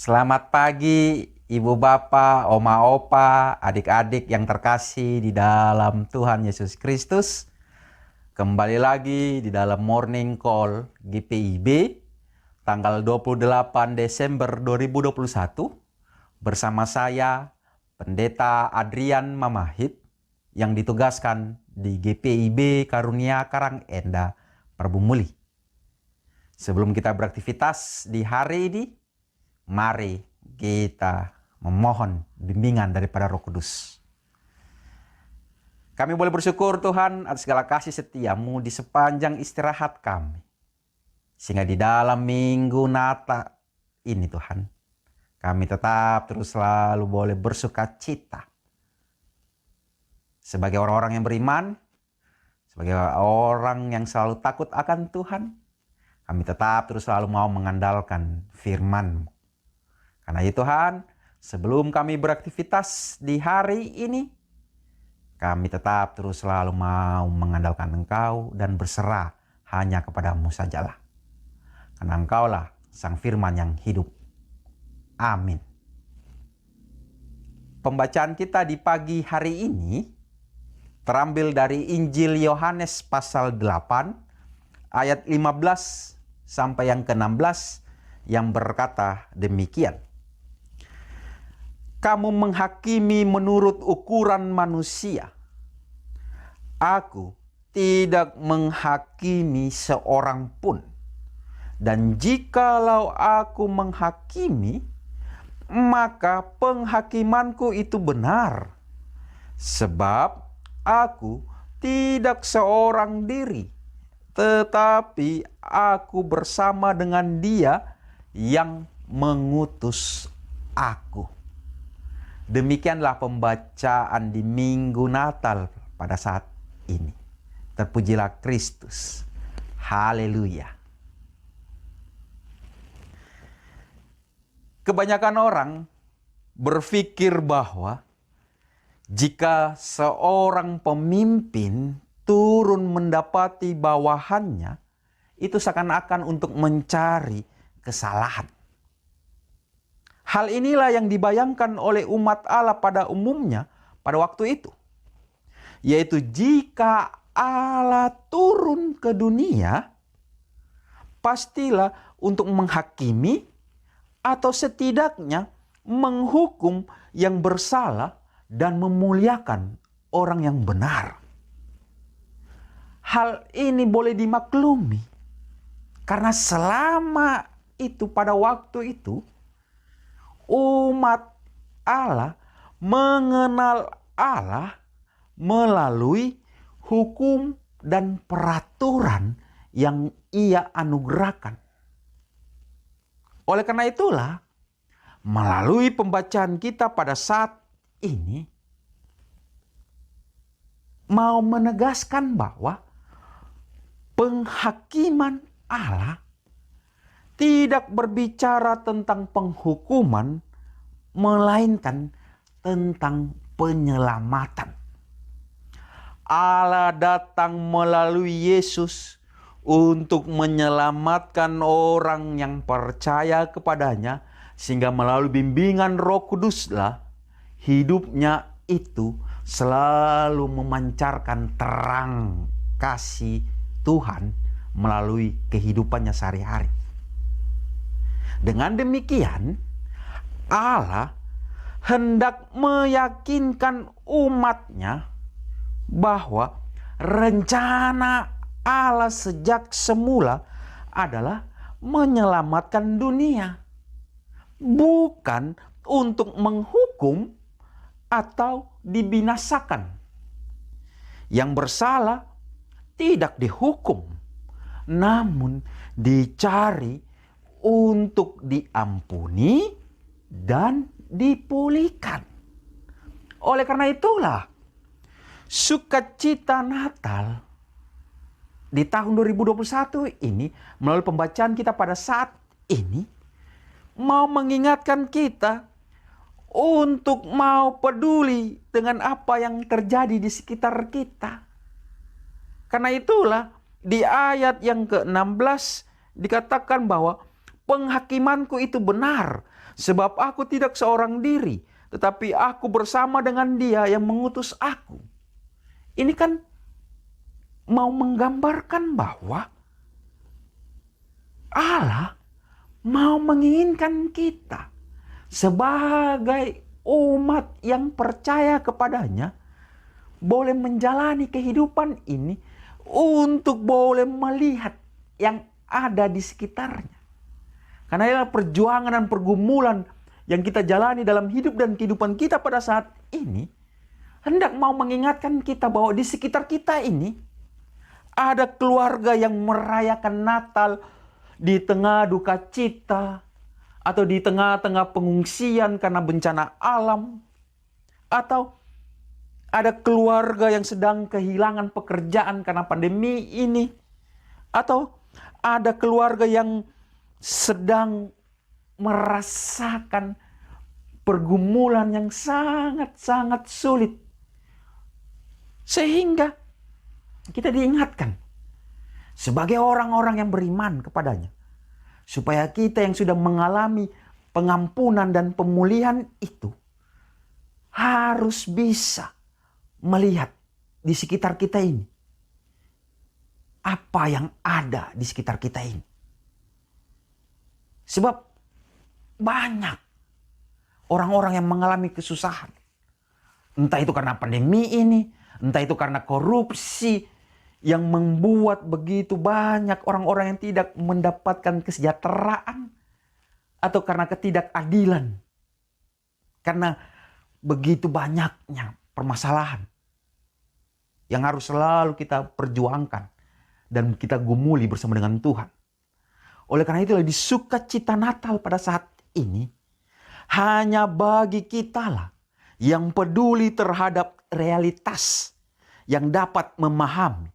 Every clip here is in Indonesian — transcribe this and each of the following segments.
Selamat pagi, Ibu Bapak, Oma Opa, adik-adik yang terkasih di dalam Tuhan Yesus Kristus. Kembali lagi di dalam Morning Call GPIB tanggal 28 Desember 2021 bersama saya, Pendeta Adrian Mamahit yang ditugaskan di GPIB Karunia Karangenda, Perbumuli. Sebelum kita beraktivitas di hari ini, mari kita memohon bimbingan daripada Roh Kudus. Kami boleh bersyukur Tuhan atas segala kasih setiamu di sepanjang istirahat kami. Sehingga di dalam minggu Natal ini Tuhan, kami tetap terus selalu boleh bersuka cita. Sebagai orang-orang yang beriman, sebagai orang yang selalu takut akan Tuhan, kami tetap terus selalu mau mengandalkan firman-Mu. Karena itu Tuhan, sebelum kami beraktivitas di hari ini, kami tetap terus selalu mau mengandalkan Engkau dan berserah hanya kepada-Mu sajalah. Karena Engkaulah Sang Firman yang hidup. Amin. Pembacaan kita di pagi hari ini terambil dari Injil Yohanes pasal 8 ayat 15 sampai yang ke-16 yang berkata demikian. Kamu menghakimi menurut ukuran manusia. Aku tidak menghakimi seorang pun. Dan jikalau aku menghakimi, maka penghakimanku itu benar. Sebab aku tidak seorang diri, tetapi aku bersama dengan Dia yang mengutus aku. Demikianlah pembacaan di Minggu Natal pada saat ini. Terpujilah Kristus. Haleluya. Kebanyakan orang berpikir bahwa jika seorang pemimpin turun mendapati bawahannya, itu seakan-akan untuk mencari kesalahan. Hal inilah yang dibayangkan oleh umat Allah pada umumnya pada waktu itu. Yaitu jika Allah turun ke dunia, pastilah untuk menghakimi atau setidaknya menghukum yang bersalah dan memuliakan orang yang benar. Hal ini boleh dimaklumi karena selama itu pada waktu itu umat Allah mengenal Allah melalui hukum dan peraturan yang Ia anugerahkan. Oleh karena itulah, melalui pembacaan kita pada saat ini, mau menegaskan bahwa penghakiman Allah tidak berbicara tentang penghukuman, melainkan tentang penyelamatan. Allah datang melalui Yesus untuk menyelamatkan orang yang percaya kepadanya, sehingga melalui bimbingan Roh Kuduslah hidupnya itu selalu memancarkan terang kasih Tuhan melalui kehidupannya sehari-hari. Dengan demikian, Allah hendak meyakinkan umatnya bahwa rencana Allah sejak semula adalah menyelamatkan dunia. Bukan untuk menghukum atau dibinasakan. Yang bersalah tidak dihukum, namun dicari untuk diampuni dan dipulihkan. Oleh karena itulah, sukacita Natal di tahun 2021 ini melalui pembacaan kita pada saat ini mau mengingatkan kita untuk mau peduli dengan apa yang terjadi di sekitar kita. Karena itulah di ayat yang ke-16 dikatakan bahwa penghakimanku itu benar. Sebab aku tidak seorang diri, tetapi aku bersama dengan Dia yang mengutus aku. Ini kan mau menggambarkan bahwa Allah mau menginginkan kita sebagai umat yang percaya kepadanya boleh menjalani kehidupan ini untuk boleh melihat yang ada di sekitarnya. Karena inilah perjuangan dan pergumulan yang kita jalani dalam hidup dan kehidupan kita pada saat ini hendak mau mengingatkan kita bahwa di sekitar kita ini ada keluarga yang merayakan Natal di tengah duka cita, atau di tengah-tengah pengungsian karena bencana alam, atau ada keluarga yang sedang kehilangan pekerjaan karena pandemi ini, atau ada keluarga yang sedang merasakan pergumulan yang sangat-sangat sulit. Sehingga kita diingatkan sebagai orang-orang yang beriman kepadanya, supaya kita yang sudah mengalami pengampunan dan pemulihan itu harus bisa melihat di sekitar kita ini apa yang ada di sekitar kita ini. Sebab banyak orang-orang yang mengalami kesusahan. Entah itu karena pandemi ini, entah itu karena korupsi yang membuat begitu banyak orang-orang yang tidak mendapatkan kesejahteraan, atau karena ketidakadilan. Karena begitu banyaknya permasalahan yang harus selalu kita perjuangkan dan kita gumuli bersama dengan Tuhan. Oleh karena itu, di sukacita Natal pada saat ini hanya bagi kitalah yang peduli terhadap realitas, yang dapat memahami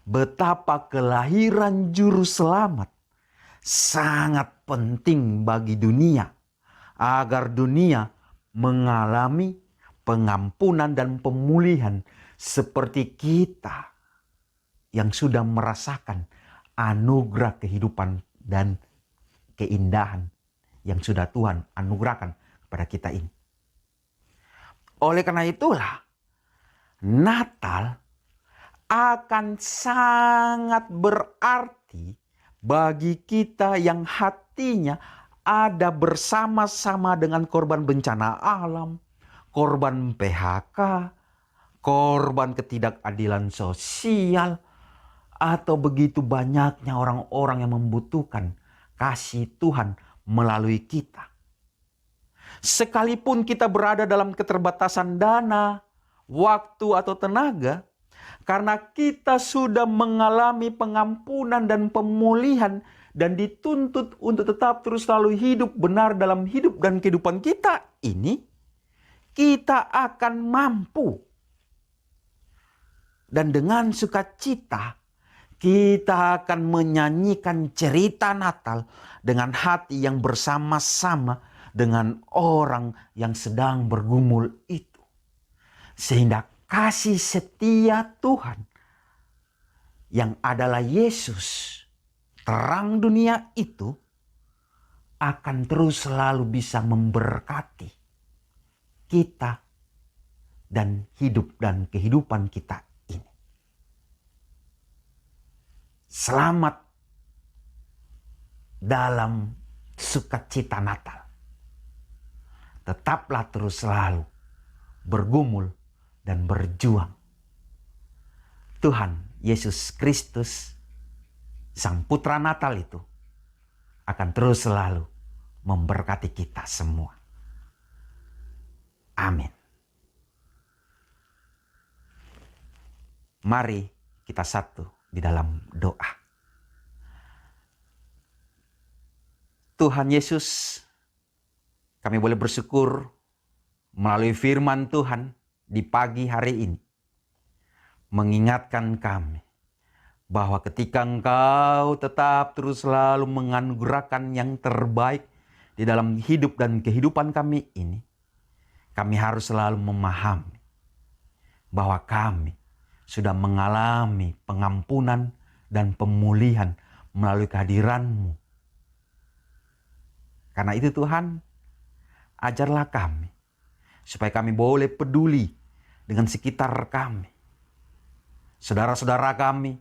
betapa kelahiran juru selamat sangat penting bagi dunia, agar dunia mengalami pengampunan dan pemulihan seperti kita yang sudah merasakan anugerah kehidupan dan keindahan yang sudah Tuhan anugerahkan kepada kita ini. Oleh karena itulah, Natal akan sangat berarti bagi kita yang hatinya ada bersama-sama dengan korban bencana alam, korban PHK, korban ketidakadilan sosial, atau begitu banyaknya orang-orang yang membutuhkan kasih Tuhan melalui kita. Sekalipun kita berada dalam keterbatasan dana, waktu atau tenaga, karena kita sudah mengalami pengampunan dan pemulihan dan dituntut untuk tetap terus selalu hidup benar dalam hidup dan kehidupan kita ini, kita akan mampu. Dan dengan sukacita, kita akan menyanyikan cerita Natal dengan hati yang bersama-sama dengan orang yang sedang bergumul itu. Sehingga kasih setia Tuhan yang adalah Yesus, terang dunia itu, akan terus selalu bisa memberkati kita dan hidup dan kehidupan kita ini. Selamat dalam sukacita Natal. Tetaplah terus selalu bergumul dan berjuang. Tuhan Yesus Kristus, Sang Putra Natal itu, akan terus selalu memberkati kita semua. Amin. Mari kita satu di dalam doa. Tuhan Yesus, kami boleh bersyukur melalui firman Tuhan di pagi hari ini, mengingatkan kami bahwa ketika Engkau tetap terus selalu menganugerahkan yang terbaik di dalam hidup dan kehidupan kami ini, kami harus selalu memahami bahwa kami sudah mengalami pengampunan dan pemulihan melalui kehadiran-Mu. Karena itu Tuhan, Ajarlah kami supaya kami boleh peduli dengan sekitar kami. Saudara-saudara kami,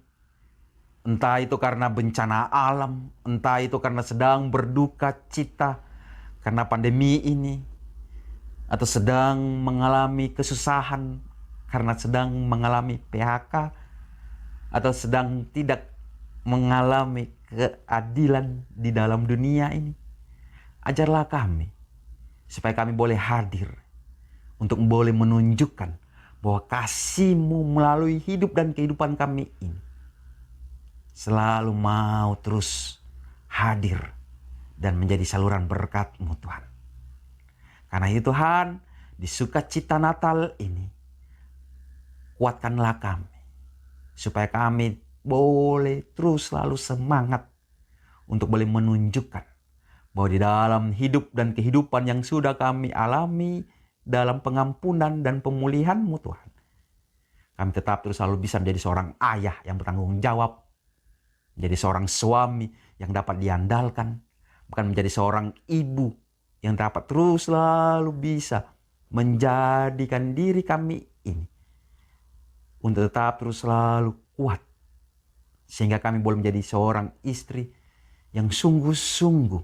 entah itu karena bencana alam, entah itu karena sedang berduka cita karena pandemi ini, atau sedang mengalami kesusahan karena sedang mengalami PHK, atau sedang tidak mengalami keadilan di dalam dunia ini. Ajarlah kami supaya kami boleh hadir untuk boleh menunjukkan bahwa kasih-Mu melalui hidup dan kehidupan kami ini selalu mau terus hadir dan menjadi saluran berkat-Mu, Tuhan. Karena itu Tuhan, di sukacita Natal ini, kuatkanlah kami supaya kami boleh terus selalu semangat untuk boleh menunjukkan bahwa di dalam hidup dan kehidupan yang sudah kami alami dalam pengampunan dan pemulihan-Mu, Tuhan, kami tetap terus selalu bisa menjadi seorang ayah yang bertanggung jawab, menjadi seorang suami yang dapat diandalkan, bukan menjadi seorang ibu yang dapat terus selalu bisa menjadikan diri kami ini untuk tetap terus selalu kuat, sehingga kami boleh menjadi seorang istri yang sungguh-sungguh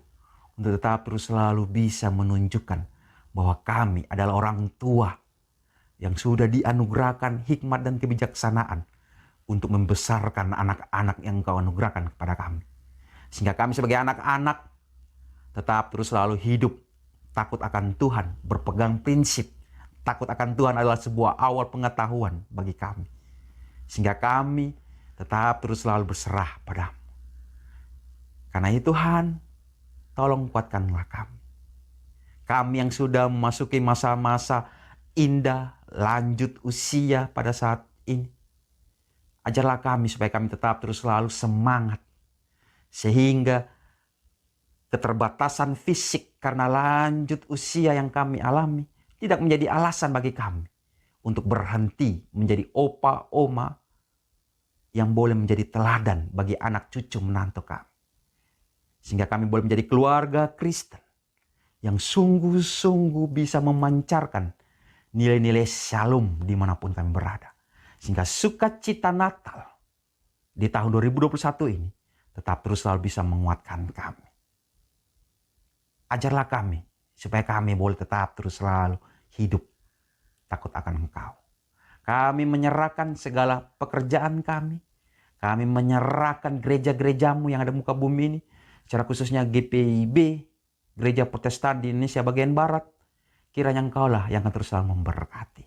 untuk tetap terus selalu bisa menunjukkan bahwa kami adalah orang tua yang sudah dianugerahkan hikmat dan kebijaksanaan untuk membesarkan anak-anak yang Engkau anugerahkan kepada kami. Sehingga kami sebagai anak-anak tetap terus selalu hidup takut akan Tuhan, berpegang prinsip. Takut akan Tuhan adalah sebuah awal pengetahuan bagi kami. Sehingga kami tetap terus selalu berserah padamu. Karena itu Tuhan, tolong kuatkanlah kami. Kami yang sudah memasuki masa-masa indah, lanjut usia pada saat ini. Ajarlah kami supaya kami tetap terus selalu semangat. Sehingga keterbatasan fisik karena lanjut usia yang kami alami tidak menjadi alasan bagi kami untuk berhenti menjadi opa, oma yang boleh menjadi teladan bagi anak cucu menantu kami. Sehingga kami boleh menjadi keluarga Kristen yang sungguh-sungguh bisa memancarkan nilai-nilai shalom dimanapun kami berada. Sehingga sukacita Natal di tahun 2021 ini tetap terus selalu bisa menguatkan kami. Ajarlah kami supaya kami boleh tetap terus selalu hidup takut akan Engkau. Kami menyerahkan segala pekerjaan kami. Kami menyerahkan gereja-gerejamu yang ada di muka bumi ini. Secara khususnya GPIB, Gereja Protestan di Indonesia bagian Barat. Kiranya Engkaulah yang akan terus selalu memberkati.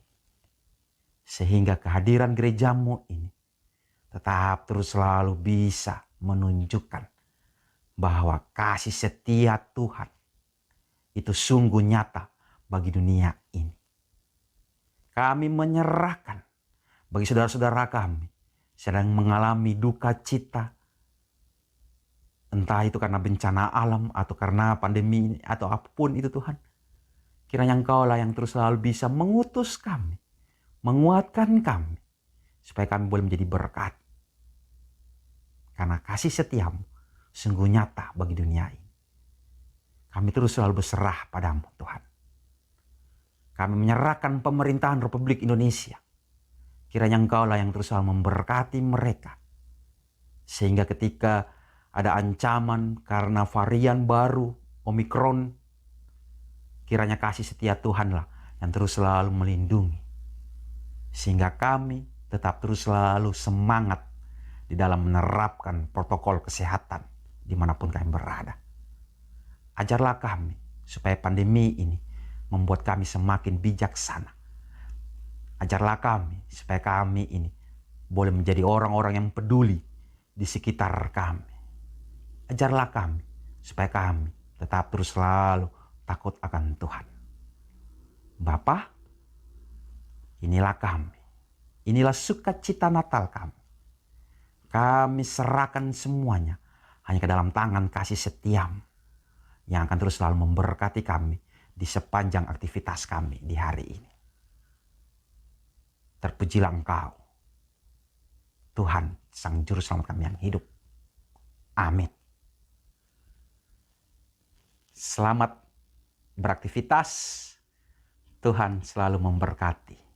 Sehingga kehadiran gerejamu ini tetap terus selalu bisa menunjukkan bahwa kasih setia Tuhan itu sungguh nyata bagi dunia ini. Kami menyerahkan bagi saudara-saudara kami sedang mengalami duka cita, entah itu karena bencana alam atau karena pandemi atau apapun itu Tuhan. Kiranya Engkaulah yang terus selalu bisa mengutus kami, menguatkan kami, supaya kami boleh menjadi berkat. Karena kasih setiamu sungguh nyata bagi dunia ini. Kami terus selalu berserah padamu Tuhan. Kami menyerahkan pemerintahan Republik Indonesia. Kiranya Engkaulah yang terus selalu memberkati mereka. Sehingga ketika ada ancaman karena varian baru Omikron, kiranya kasih setia Tuhanlah yang terus selalu melindungi. Sehingga kami tetap terus selalu semangat di dalam menerapkan protokol kesehatan dimanapun kami berada. Ajarlah kami supaya pandemi ini membuat kami semakin bijaksana. Ajarlah kami supaya kami ini boleh menjadi orang-orang yang peduli di sekitar kami. Ajarlah kami supaya kami tetap terus selalu takut akan Tuhan. Bapa, inilah kami. Inilah sukacita Natal kami. Kami serahkan semuanya hanya ke dalam tangan kasih setiamu yang akan terus selalu memberkati kami di sepanjang aktivitas kami di hari ini. Terpujilah Engkau, Tuhan Sang Juru Selamat kami yang hidup. Amin. Selamat beraktivitas. Tuhan selalu memberkati.